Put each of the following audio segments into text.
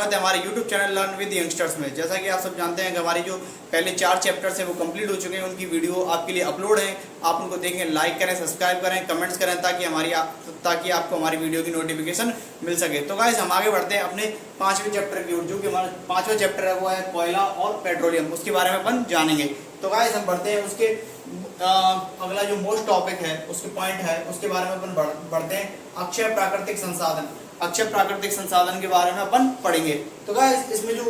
है हमारे YouTube channel learn with youngsters में। जैसा कि आप सब जानते हैं कि हमारी जो पहले 4 चैप्टर्स हैं वो कंप्लीट हो चुके हैं, उनकी वीडियो आपके लिए अपलोड है। आप उनको देखें, लाइक करें, सब्सक्राइब करें, कमेंट्स करें ताकि आपको हमारी वीडियो की नोटिफिकेशन मिल सके। तो गाइस हम आगे बढ़ते हैं अपने 5वें चैप्टर की ओर, जो कि हमारा 5वां चैप्टर है वो है कोयला और पेट्रोलियम। उसके बारे में अपन जानेंगे। तो गाइस हम बढ़ते हैं उसके अगला जो मोस्ट टॉपिक है, उसके पॉइंट है, उसके बारे में अपन बढ़ते हैं अक्षय प्राकृतिक संसाधन। अक्षय प्राकृतिक संसाधन के बारे में अपन पढ़ेंगे। तो गाइस इसमें जो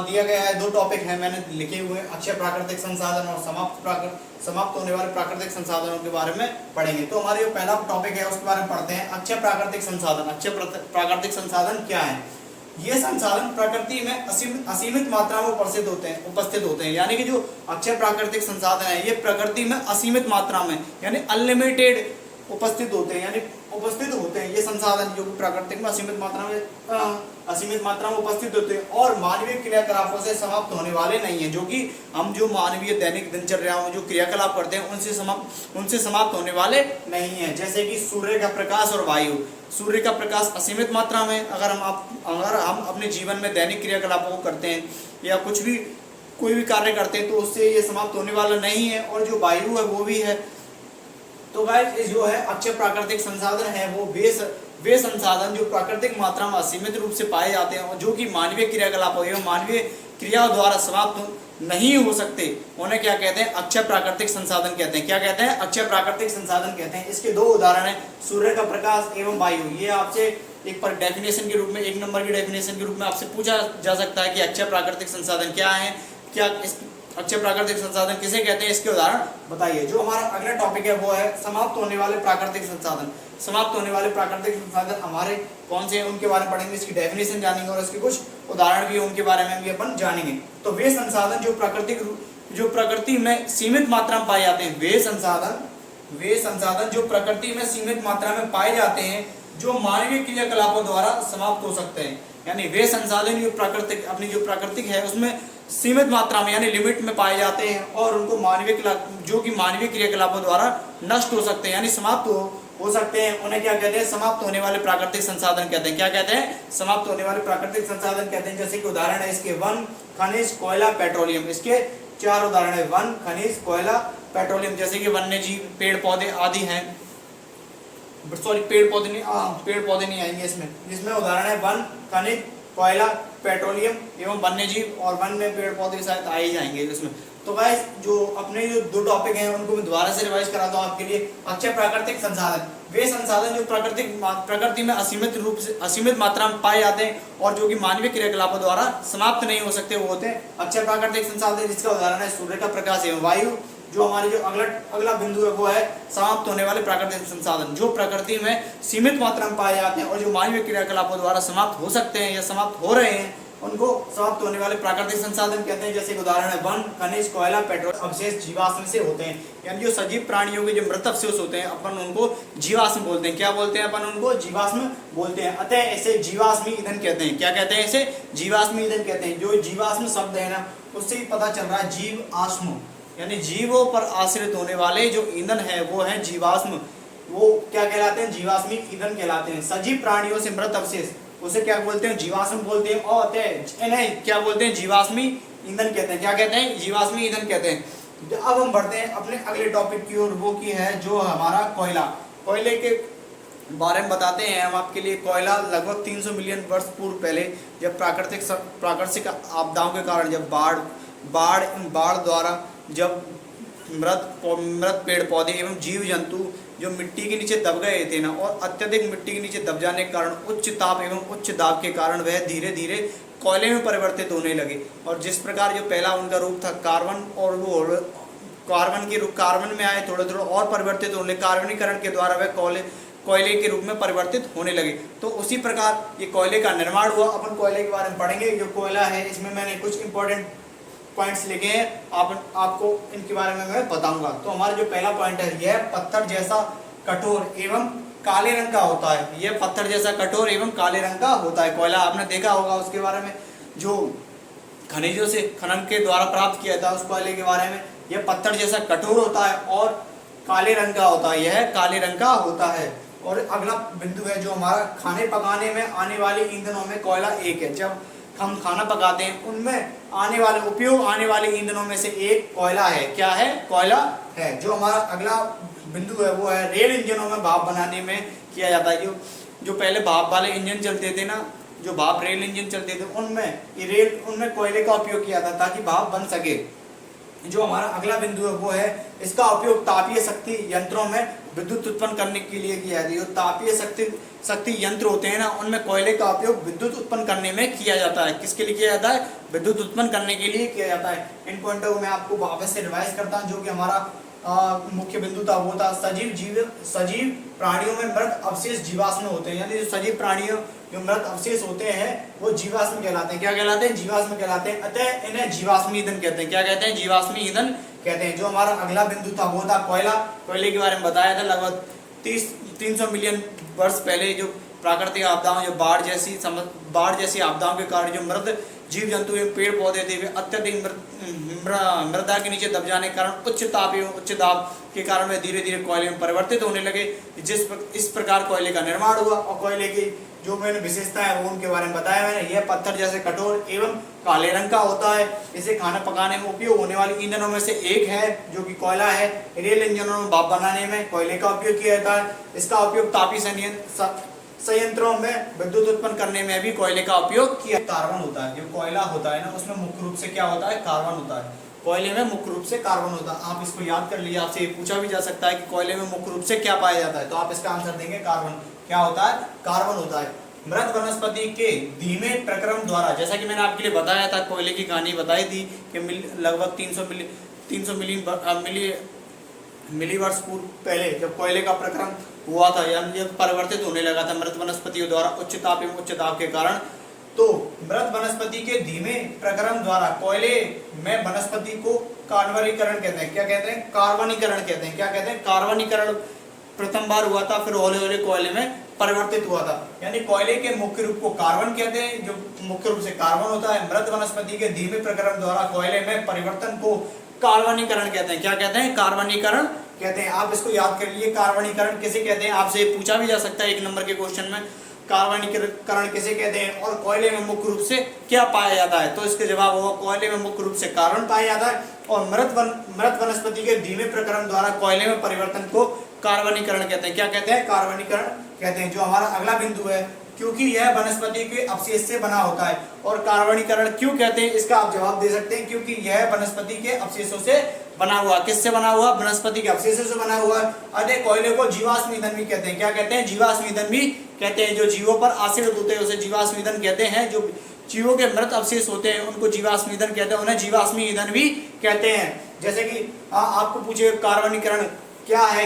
दिया गया है 2 टॉपिक है मैंने लिखे हुए हैं, अक्षय प्राकृतिक संसाधन और समाप्त होने वाले प्राकृतिक संसाधनों के बारे में पढ़ेंगे। तो हमारे जो पहला टॉपिक है उसके बारे में पढ़ते हैं अक्षय प्राकृतिक संसाधन। अक्षय प्राकृतिक संसाधन क्या है? ये संसाधन प्रकृति में असीमित मात्रा में उपस्थित होते हैं। यानी कि जो अक्षय प्राकृतिक संसाधन है ये प्रकृति में असीमित मात्रा में यानी अनलिमिटेड उपस्थित होते हैं, यानी उपस्थित होते हैं ये संसाधन जो प्राकृतिक में असीमित मात्रा में उपस्थित होते हैं और मानवीय क्रियाकलापों से समाप्त होने वाले नहीं है। जो कि हम जो मानवीय दैनिक दिनचर्या में जो क्रियाकलाप करते हैं उनसे समाप्त होने वाले नहीं है। जैसे कि सूर्य का प्रकाश और वायु। सूर्य का प्रकाश असीमित मात्रा में अगर हम अपने जीवन में दैनिक क्रियाकलापों को करते हैं या कोई भी कार्य करते हैं तो उससे ये समाप्त होने वाला नहीं है। और जो वायु है वो भी है। तो गाइस जो है अक्षय प्राकृतिक संसाधन है वो वे संसाधन जो प्राकृतिक मात्रा में असीमित रूप से पाए जाते हैं और जो कि मानवीय क्रियाकलापों एवं मानवीय क्रियाओं द्वारा समाप्त नहीं हो सकते, उन्हें क्या कहते हैं? अक्षय प्राकृतिक संसाधन कहते हैं। क्या कहते हैं? अक्षय प्राकृतिक संसाधन कहते हैं। इसके 2 उदाहरण है सूर्य का प्रकाश एवं वायु। ये आपसे एक पर डेफिनेशन के रूप में 1 नंबर की डेफिनेशन के रूप में आपसे पूछा जा सकता है कि अक्षय प्राकृतिक संसाधन क्या है, क्या अक्षय प्राकृतिक संसाधन किसे कहते हैं, इसके उदाहरण बताइए। जो हमारा अगला टॉपिक है वो है समाप्त होने वाले प्राकृतिक संसाधन। समाप्त होने वाले प्राकृतिक संसाधन हमारे कौन से हैं उनके बारे में पढ़ेंगे, इसकी डेफिनेशन जानेंगे और इसके कुछ उदाहरण भी उनके बारे में भी अपन जानेंगे। तो वे संसाधन जो प्रकृति में सीमित मात्रा में पाए जाते हैं, वे संसाधन जो प्रकृति में सीमित मात्रा में पाए जाते हैं जो मानवीय क्रियाकलापों द्वारा समाप्त हो सकते हैं। यानी वे संसाधन जो प्राकृतिक है उसमें सीमित मात्रा में यानी लिमिट में पाए जाते हैं और उनको मानवीय क्रियाकलापों द्वारा नष्ट हो सकते हैं यानी समाप्त हो सकते हैं। उन्हें क्या कहते हैं? समाप्त होने वाले प्राकृतिक संसाधन कहते हैं। क्या कहते हैं? समाप्त होने वाले प्राकृतिक संसाधन कहते हैं। जैसे कि उदाहरण है इसके वन, खनिज, कोयला, पेट्रोलियम। इसके 4 उदाहरण है, वन, खनिज, कोयला, पेट्रोलियम। जैसे कि वन्य जीव, पेड़ पौधे आदि हैं। सॉरी पेड़ पौधे नहीं आएंगे इसमें उदाहरण है वन, खनिज, कोयला, पेट्रोलियम एवं वन्य जीव। और वन में पेड़ पौधे शायद आ ही जाएंगे इसमें। तो गाइस जो अपने जो 2 टॉपिक हैं उनको मैं दोबारा से रिवाइज कराता हूँ आपके लिए। अक्षय प्राकृतिक संसाधन, वे संसाधन जो प्रकृति में असीमित मात्रा में पाए जाते हैं और जो कि मानवीय क्रियाकलापों द्वारा समाप्त नहीं हो सकते, वो होते हैं अक्षय प्राकृतिक संसाधन। जिसका उदाहरण है सूर्य का प्रकाश एवं वायु। जो हमारे जो अगला बिंदु है वो है समाप्त होने वाले प्राकृतिक संसाधन जो प्रकृति में सीमित मात्रा में पाए जाते हैं और जो मानवीय क्रियाकलापों द्वारा समाप्त हो सकते हैं या समाप्त हो रहे हैं उनको समाप्त होने वाले प्राकृतिक संसाधन कहते हैं। जैसे उदाहरण है वन, खनिज, कोयला, पेट्रोल। अवशेष जीवाश्म से होते हैं यानी जो सजीव प्राणियों के जो मृत अवशेष होते हैं अपन उनको जीवाश्म बोलते हैं। क्या बोलते हैं? अपन उनको जीवाश्म बोलते हैं। अतः इसे जीवाश्मी ईंधन कहते हैं। क्या कहते हैं? इसे जीवाश्मी ईंधन कहते हैं। जो जीवाश्म शब्द है ना उससे ही पता चल रहा है जीवाश्म यानी जीवों पर आश्रित होने वाले जो ईंधन है वो है जीवाश्म। वो क्या कहलाते हैं? जीवाश्मी ईंधन कहलाते हैं। सजीव प्राणियों से मृत अवशेष उसे क्या बोलते हैं? जीवाश्म बोलते हैं। और इन्हें क्या बोलते हैं? जीवाश्मी ईंधन कहते हैं। क्या कहते हैं? जीवाश्मी ईंधन कहते हैं। तो अब हम बढ़ते हैं अपने अगले टॉपिक की ओर, वो की है जो हमारा कोयला। कोयले के बारे में बताते हैं हम आपके लिए। कोयला लगभग 300 मिलियन वर्ष पूर्व पहले जब प्राकृतिक आपदाओं के कारण जब बाढ़ द्वारा जब मृत पेड़ पौधे एवं जीव जंतु जो मिट्टी के नीचे दब गए थे ना और अत्यधिक मिट्टी के नीचे दब जाने के कारण उच्च ताप एवं उच्च दाब के कारण वह धीरे धीरे कोयले में परिवर्तित होने लगे। और जिस प्रकार जो पहला उनका रूप था कार्बन, और वो कार्बन में आए, थोड़ा थोड़ा और परिवर्तित होने, कार्बनीकरण के द्वारा वह कोयले के रूप में परिवर्तित होने लगे। तो उसी प्रकार ये कोयले का निर्माण हुआ। अपन कोयले के बारे में पढ़ेंगे। जो कोयला है इसमें मैंने कुछ इंपॉर्टेंट पॉइंट्स लिखे हैं, आपको इनके बारे में मैं बताऊंगा। तो हमारा जो पहला पॉइंट है यह पत्थर जैसा कठोर एवं काले रंग का होता है। यह पत्थर जैसा कठोर एवं काले रंग का होता है। कोयला आपने देखा होगा उसके बारे में, जो खनिजों से खनन के द्वारा प्राप्त किया था उस कोयले के बारे में। यह पत्थर जैसा कठोर होता है और काले रंग का होता है। यह काले रंग का होता है। और अगला बिंदु है जो हमारा खाने पकाने में आने वाले ईंधनों में कोयला एक है। जब हम खाना पकाते हैं उनमें आने वाले ईंधनों में से एक कोयला है। क्या है? कोयला है। जो हमारा अगला बिंदु है वो है रेल इंजनों में भाप बनाने में किया जाता है। जो पहले भाप वाले इंजन चलते थे ना, जो भाप रेल इंजन चलते थे उनमें कोयले का उपयोग किया था ताकि भाप बन सके। जो हमारा अगला बिंदु है वो है इसका उपयोग तापीय शक्ति यंत्रों में विद्युत उत्पन्न करने के लिए किया जाता है। जो तापीय शक्ति यंत्र होते हैं ना, उनमें कोयले का उपयोग विद्युत उत्पन्न करने में किया जाता है। किसके लिए किया जाता है? विद्युत उत्पन्न करने के लिए किया जाता है। इन पॉइंटों को मैं आपको वापस से रिवाइज करता हूँ। जो कि हमारा मुख्य बिंदु था वो था सजीव प्राणियों में मृत अवशेष जीवाश्म होते हैं। यानी जो सजीव प्राणियों जो मृत अवशेष होते हैं वो जीवाश्म कहलाते हैं। क्या कहलाते हैं? जीवाश्म कहलाते हैं। अतः इन्हें जीवाश्मी ईंधन कहते हैं। क्या कहते हैं? जीवाश्मी ईंधन कहते हैं। जो हमारा अगला बिंदु था वो था कोयला। कोयले के बारे में बताया था। लगभग 300 मिलियन वर्ष पहले जो प्राकृतिक आपदाओं, जो बाढ़ जैसी आपदाओं के कारण जो मृत जीव जंतु एवं पेड़ पौधे थे वे अत्यधिक मृदा के नीचे दब जाने के कारण उच्च ताप एवं उच्च दाब के कारण वे धीरे धीरे कोयले में परिवर्तित होने लगे। इस प्रकार कोयले का निर्माण हुआ। और कोयले की जो मैंने विशेषता है वो उनके बारे में बताया मैंने। यह पत्थर जैसे कठोर एवं काले रंग का होता है। इसे खाना पकाने में उपयोग होने वाली ईंधनों में से एक है जो कि कोयला है। रेल इंजनों में भाप बनाने में कोयले का उपयोग किया जाता है। इसका उपयोग तापीय संयंत्रों में विद्युत उत्पन्न करने में भी कोयले का उपयोग किया। कार्बन होता है। जो कोयला होता है ना, उसमें मुख्य रूप से क्या होता है? कार्बन होता है। कोयले में मुख्य रूप से कार्बन होता है। आप इसको याद कर लीजिए। आपसे ये पूछा भी जा सकता है कि कोयले में मुख्य रूप से क्या पाया जाता है, तो आप इसका आंसर देंगे कार्बन। क्या होता है? कार्बन होता है। मृत वनस्पति के धीमे प्रक्रम द्वारा, जैसा कि मैंने आपके लिए बताया था, कोयले की कहानी बताई थी कि लगभग 300 मिली वर्ष पूर्व पहले जब कोयले का प्रक्रम हुआ था, यानी जब परिवर्तित होने लगा था मृत वनस्पतियों द्वारा उच्च ताप एवं उच्च दाब के कारण, तो मृत वनस्पति के धीमे प्रक्रम द्वारा कोयले में वनस्पति को कार्बनीकरण कहते हैं। क्या कहते हैं? कार्बनीकरण कहते हैं। क्या कहते हैं? कार्बनीकरण प्रथम बार हुआ था, फिर हौले हौले कोयले में परिवर्तित हुआ था। यानी कोयले के मुख्य रूप को कार्बन कहते हैं, जो मुख्य रूप से कार्बन होता है। मृत वनस्पति के धीमे प्रक्रम द्वारा कोयले में परिवर्तन को कार्बनीकरण कहते हैं। क्या कहते हैं? कार्बनीकरण कहते हैं। आप इसको याद कर लीजिए। कार्बनीकरण किसे कहते हैं? आपसे पूछा भी जा सकता है 1 नंबर के क्वेश्चन में, कार्बनीकरण किसे कहते हैं और कोयले में मुख्य रूप से क्या पाया जाता है? तो इसके जवाब होगा कोयले में मुख्य रूप से कार्बन पाया जाता है और मृत वनस्पति के धीमे प्रक्रम द्वारा कोयले में परिवर्तन को कार्बनीकरण कहते हैं। क्या कहते हैं? कार्बनीकरण कहते हैं। जो हमारा अगला बिंदु है, क्योंकि यह वनस्पति के अवशेष से बना होता है। और कार्बनीकरण क्यों कहते हैं, इसका आप जवाब दे सकते हैं क्योंकि यह वनस्पति के अवशेषों से बना हुआ। किससे बना हुआ? वनस्पति के अवशेषों से बना हुआ। अतः कोयले को जीवाश्म ईंधन भी कहते हैं। क्या कहते हैं? जीवाश्म ईंधन भी कहते हैं। जो जीवों पर आश्रित होते हैं उसे जीवाश्म ईंधन कहते हैं। जो जीवों के मृत अवशेष होते हैं उनको जीवाश्म ईंधन कहते हैं, उन्हें जीवाश्म ईंधन भी कहते हैं। जैसे कि आपको पूछे कार्बनीकरण क्या है,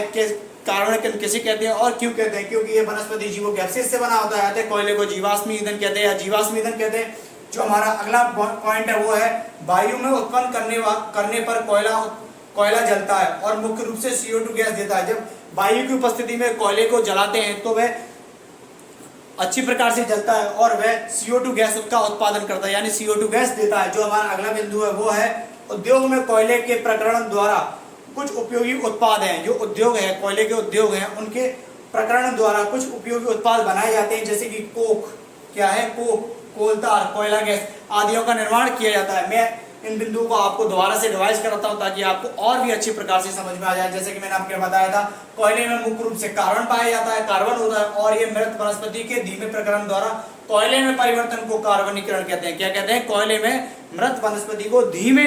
कार्बन किसे कहते हैं और क्यों कहते हैं? क्योंकि ये वनस्पति जीवों के अवशेष से बना होता है। कोयले को जीवाश्म ईंधन कहते हैं या जीवाश्म ईंधन कहते हैं। जो हमारा अगला पॉइंट है वो है वायु में उत्पन्न करने पर कोयला जलता है और मुख्य रूप से CO2 गैस देता है। जब वायु की उपस्थिति में कोयले को जलाते हैं तो वह अच्छी प्रकार से जलता है और वह CO2 गैस का उत्पादन करता है, यानी CO2 गैस देता है। जो हमारा अगला बिंदु है वो है उद्योग में कोयले के प्रकरण द्वारा कुछ उपयोगी उत्पाद हैं। जो उद्योग है, कोयले के उद्योग हैं, उनके प्रकरण द्वारा कुछ उपयोगी उत्पाद बनाए जाते हैं। जैसे कि कोक, क्या है? कोक, कोलतार, कोयला गैस आदियों का निर्माण किया जाता है। मैं इन बिंदुओं को आपको दोबारा से रिवाइज कराता हूं ताकि आपको और भी अच्छी प्रकार से समझ में आ जाए। जैसे कि मैंने आपको बताया था, कोयले में मुख्य रूप से कार्बन पाया जाता है, कार्बन होता है और ये मृत वनस्पति के धीमे प्रक्रम द्वारा कोयले में परिवर्तन को कार्बनीकरण कहते हैं। क्या कहते हैं? कोयले में मृत वनस्पति को धीमे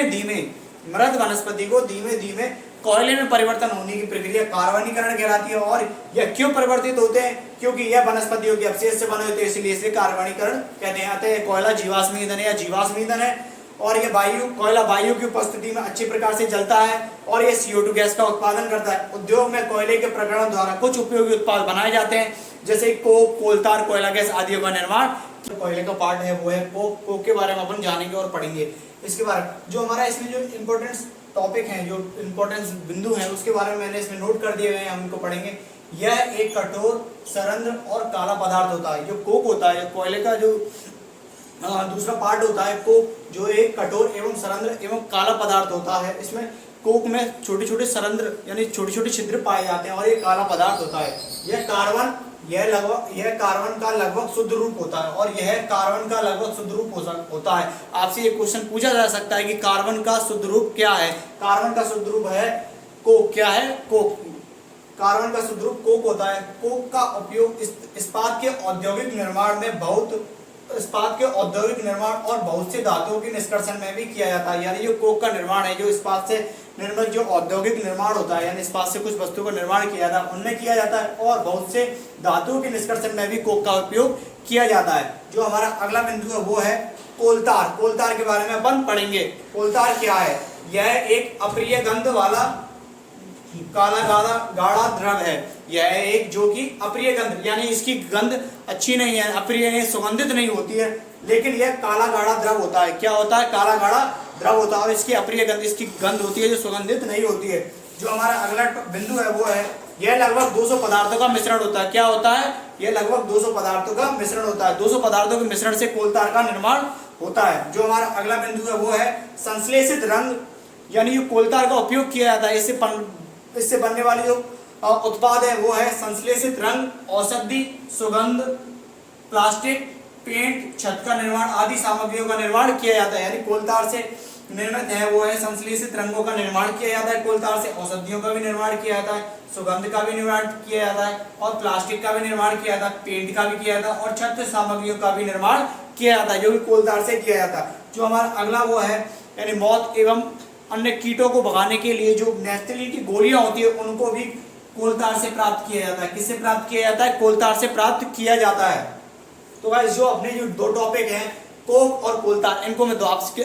धीमे कोयले में परिवर्तन होने की प्रक्रिया कार्बनीकरण कहलाती है। और यह क्यों परिवर्तित होते हैं? क्योंकि यह वनस्पतियों के अवशेष से बने होते हैं, इसलिए इसे कार्बनीकरण कहते हैं। अतः कोयला जीवाश्म ईंधन है या जीवाश्म ईंधन है और ये कोयला वायु की उपस्थिति में अच्छी प्रकार से जलता है और ये CO2 गैस का उत्पादन करता है। उद्योग में कोयले के प्रकरण द्वारा कुछ उपयोगी उत्पाद बनाए जाते हैं, जैसे कोक, कोलतार, कोयला गैस आदि का निर्माण। जो कोयले का पार्ट है वो है कोक के बारे में अपन जानेंगे और पढ़ेंगे। इसके बारे में जो हमारा इसमें जो इम्पोर्टेंस टॉपिक हैं, जो इम्पोर्टेंस बिंदु हैं, उसके बारे में मैंने इसमें नोट कर दिए हुए हैं, हम इनको पढ़ेंगे। यह एक कठोर, सरंध्र और काला पदार्थ होता है। जो कोक होता है, कोयले का जो दूसरा पार्ट होता है कोक, जो एक कठोर एवं सरंध्र एवं काला पदार्थ होता है। इसमें कोक में छोटे छोटे सरंध्र यानी छोटे छोटे छिद्र पाए जाते हैं और ये काला पदार्थ होता है। यह कार्बन यह कार्बन का लगभग शुद्ध रूप होता है, और यह कार्बन का लगभग शुद्ध रूप होता है। आपसे ये क्वेश्चन पूछा जा सकता है कि कार्बन का शुद्ध रूप क्या है। कार्बन का शुद्ध रूप है कोक। क्या है? कोक। कार्बन का शुद्ध रूप कोक होता है। कोक का उपयोग इस्पात के औद्योगिक निर्माण और बहुत से धातुओं के निष्कर्षण में भी किया जाता है। यानी जो कोक का निर्माण है, जो इस्पात से निर्मित जो औद्योगिक निर्माण होता है, यानी इस्पात से कुछ वस्तु का निर्माण किया जाता है, उनमें किया जाता है, और बहुत से धातुओं के निष्कर्षण में भी कोक का उपयोग किया जाता है। जो हमारा अगला बिंदु है वो है कोलतार। कोलतार के बारे में अपन पढ़ेंगे। कोलतार क्या है? यह एक अप्रिय गंध वाला काला गाढ़ा द्रव है। यह एक जो कि अप्रिय गंध, यानी इसकी गंध अच्छी नहीं है, अप्रिय नहीं, सुगंधित नहीं होती है, लेकिन यह काला गाढ़ा द्रव होता है। क्या होता है? काला गाढ़ा द्रव होता है, और इसकी अप्रिय गंध, इसकी गंध होती है जो सुगंधित नहीं होती है। जो हमारा अगला बिंदु है वो है यह लगभग 200 पदार्थों का मिश्रण होता है। क्या होता है? यह लगभग 200 पदार्थों का मिश्रण होता है। 200 पदार्थों के मिश्रण से कोलतार का निर्माण होता है। जो हमारा अगला बिंदु है वो है संश्लेषित रंग, यानी जो कोलतार का उपयोग किया जाता है, इससे बनने वाली जो उत्पाद है वो है संश्लेषित रंग, औषधि, सुगंध, प्लास्टिक, पेंट, छत का निर्माण आदि सामग्रियों का निर्माण किया जाता है। यानी कोलतार से निर्मित है वो है संश्लेषित रंगों का निर्माण किया जाता है। कोलतार से औषधियों का भी निर्माण किया जाता है, सुगंध का भी निर्माण किया जाता है, और प्लास्टिक का भी निर्माण किया जाता है, पेंट का भी किया जाता है, और छत सामग्रियों का भी निर्माण किया जाता है, जो भी कोलतार से किया जाता है। जो हमारा अगला वो है यानी मौत एवं अन्य कीटों को भगाने के लिए जो नेफ्थलीन की गोलियां होती है, उनको भी कोलतार से प्राप्त किया जाता है। किससे प्राप्त किया जाता है? कोलतार से प्राप्त किया जाता है। तो गाइस, जो अपने जो दो टॉपिक हैं कोक और कोलतार, इनको मैं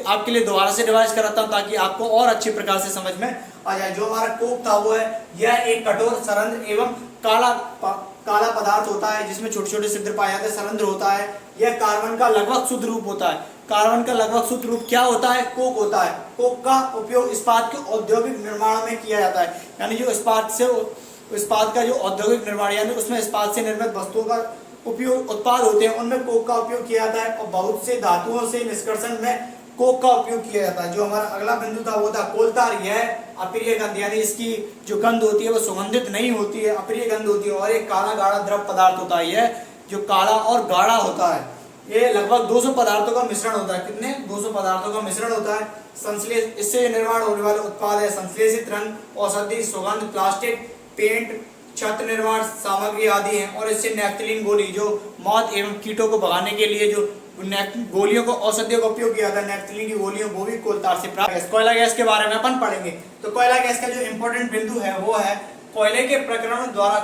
आपके लिए दोबारा से रिवाइज कराता हूं ताकि आपको और अच्छी प्रकार से समझ में आ जाए। जो हमारा कोक था वो है यह एक कठोर सरंध्र एवं काला पदार्थ होता है, जिसमें छोटे छोटे छिद्र पाए जाते हैं, सरंध्र होता है। यह कार्बन का लगभग शुद्ध रूप होता है। कार्बन का लगभग शुद्ध रूप क्या होता है? कोक होता है। कोक का उपयोग इस्पात के औद्योगिक निर्माण में किया जाता है। यानी जो इस्पात का जो औद्योगिक निर्माण, यानी उसमें इस्पात से निर्मित वस्तुओं का उत्पाद होते हैं, उनमें कोक का उपयोग किया जाता है, और बहुत से धातुओं से निष्कर्षण में कोक का उपयोग किया जाता है। जो हमारा अगला बिंदु था वो था कोलतार। यह अप्रिय गंध, यानी इसकी जो गंध होती है वो सुगंधित नहीं होती है, अप्रिय गंध होती है, और एक काला गाढ़ा द्रव पदार्थ होता है। यह जो काला और गाढ़ा होता है, ये लगभग 200 पदार्थों का मिश्रण होता है। कितने? 200 पदार्थों का मिश्रण होता है। इससे निर्माण होने वाले उत्पाद है संश्लेषित रंग, औषधि, सुगंध, प्लास्टिक, पेंट, छत निर्माण सामग्री आदि हैं। और इससे नेफ्थलीन गोली, जो मौत एवं कीटों को भगाने के लिए जो गोलियों को, औषधियों का उपयोग किया जाता है, नेफ्थलीन की गोलियों, वो भी कोलतार से प्राप्त। कोयला गैस के बारे में अपन पढ़ेंगे। तो कोयला गैस का जो इंपॉर्टेंट बिंदु है वो है कोयले के प्रक्रमण द्वारा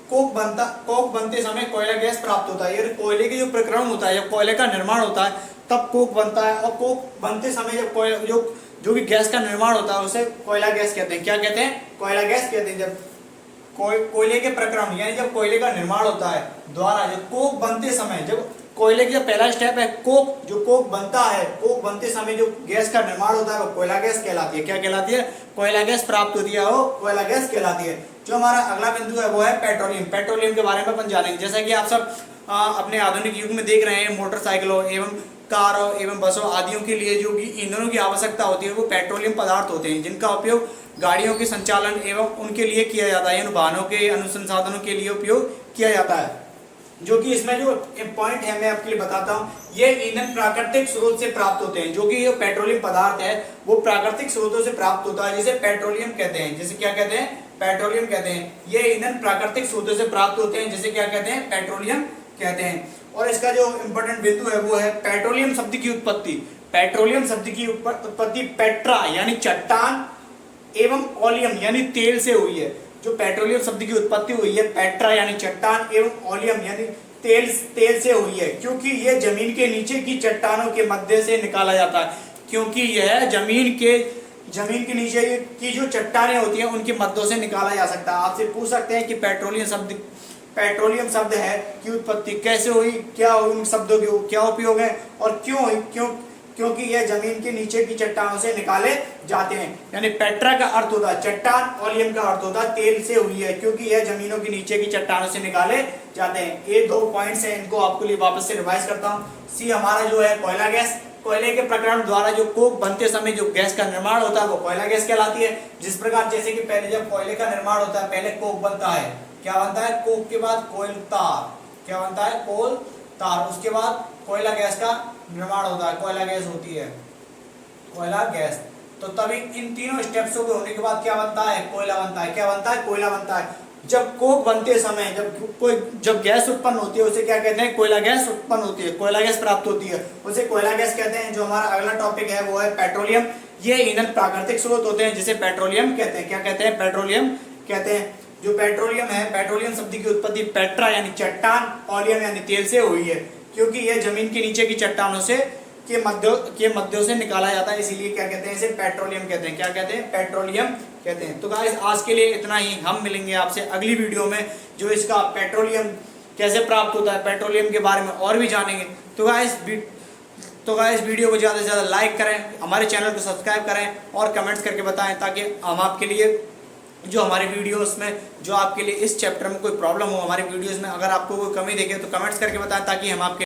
कोक बनते समय कोयला गैस प्राप्त होता है। ये कोयले के जो प्रक्रमण होता है, जब कोयले का निर्माण होता है तब कोक बनता है, और कोक बनते समय जब जो भी गैस का निर्माण होता है उसे कोयला गैस कहते हैं। क्या कहते हैं? कोयला गैस कहते हैं। जब कोयले के प्रक्रमण, यानी जब कोयले का निर्माण होता है द्वारा, जब कोक बनते समय, जब कोयले का पहला स्टेप है कोक, जो कोक बनता है, कोक बनते समय जो गैस का निर्माण होता है वो कोयला गैस कहलाती है। क्या कहलाती है? कोयला गैस प्राप्त होती है, वो कोयला गैस कहलाती है। जो हमारा अगला बिंदु है वो है पेट्रोलियम। पेट्रोलियम के बारे में अपन जानेंगे। जैसा कि आप सब अपने आधुनिक युग में देख रहे हैं, मोटरसाइकिलों एवं कारों एवं बसों आदियों के लिए जो भी ईंधनों की आवश्यकता होती है वो पेट्रोलियम पदार्थ होते हैं, जिनका उपयोग गाड़ियों के संचालन एवं उनके लिए किया जाता है, वाहनों के अनुसंधानों के लिए उपयोग किया जाता है। जो कि इसमें जो पॉइंट है मैं आपके लिए बताता हूँ, ये ईंधन प्राकृतिक स्रोत से प्राप्त होते हैं। जो कि ये पेट्रोलियम पदार्थ है वो प्राकृतिक स्रोतों से प्राप्त होता है, जिसे पेट्रोलियम कहते हैं। जिसे क्या कहते हैं? पेट्रोलियम कहते हैं। ये ईंधन प्राकृतिक स्रोतों से प्राप्त होते हैं, जिसे क्या कहते हैं? पेट्रोलियम कहते हैं। और इसका जो इंपॉर्टेंट बिंदु है वो है पेट्रोलियम शब्द की उत्पत्ति। पेट्रोलियम शब्द की उत्पत्ति पेट्रा यानी चट्टान एवं ओलियम यानी तेल से हुई है। जो पेट्रोलियम शब्द की उत्पत्ति हुई है पेट्रा यानी चट्टान एवं ओलियम यानी तेल से हुई है, क्योंकि यह जमीन के नीचे की चट्टानों के मध्य से निकाला जाता है। क्योंकि यह जमीन के नीचे की जो चट्टानें होती हैं उनके मध्यों से निकाला जा सकता है। आपसे पूछ सकते हैं कि पेट्रोलियम शब्द है की उत्पत्ति कैसे हुई, क्या उन शब्दों के क्या उपयोग है और क्यों हुई? क्योंकि यह जमीन के नीचे की चट्टानों से निकाले जाते हैं। यानी पेट्रा का अर्थ होता है चट्टान, ओलियम का अर्थ होता है तेल से हुई है, क्योंकि यह जमीनों के नीचे की चट्टानों से निकाले जाते हैं। ये दो पॉइंट्स हैं, इनको आपके लिए वापस से रिवाइज करता हूँ। सी हमारा जो है कोयला गैस, कोयले के प्रक्रमण द्वारा जो कोक बनते समय जो गैस का निर्माण होता है वो कोयला गैस कहलाती है। जिस प्रकार जैसे कि पहले जब कोयले का निर्माण होता है पहले कोक बनता है, क्या बनता है, कोक के बाद कोयल तार, क्या बनता है, कोल तार। उसके बाद कोयला गैस का निर्माण होता है, कोयला गैस होती है, कोयला गैस। तो तभी इन तीनों स्टेप्सों के होने के बाद क्या बनता है, कोयला बनता है। क्या बनता है, कोयला बनता है। जब कोक बनते समय जब गैस उत्पन्न होती है उसे क्या कहते हैं, कोयला गैस उत्पन्न होती है, कोयला गैस प्राप्त होती है, उसे कोयला गैस कहते हैं। जो हमारा अगला टॉपिक है वो है पेट्रोलियम। ये ईंधन प्राकृतिक स्रोत होते हैं जिसे पेट्रोलियम कहते हैं। क्या कहते हैं, पेट्रोलियम कहते हैं। जो पेट्रोलियम है, पेट्रोलियम शब्द की उत्पत्ति पेट्रा यानी चट्टान, ओलियम यानी तेल से हुई है, क्योंकि यह जमीन के नीचे की चट्टानों से के मध्यों से निकाला जाता है, इसीलिए क्या कहते हैं, इसे पेट्रोलियम कहते हैं। क्या कहते हैं, पेट्रोलियम कहते हैं। तो गाइस आज के लिए इतना ही। हम मिलेंगे आपसे अगली वीडियो में, जो इसका पेट्रोलियम कैसे प्राप्त होता है, पेट्रोलियम के बारे में और भी जानेंगे। तो गाइस वीडियो को ज़्यादा से ज़्यादा लाइक करें, हमारे चैनल को सब्सक्राइब करें और कमेंट्स करके बताएं, ताकि हम आपके लिए जो हमारी वीडियोस में जो आपके लिए इस चैप्टर में कोई प्रॉब्लम हो, हमारी वीडियोस में अगर आपको कोई कमी देखे तो कमेंट्स करके बताएं, ताकि हम आपके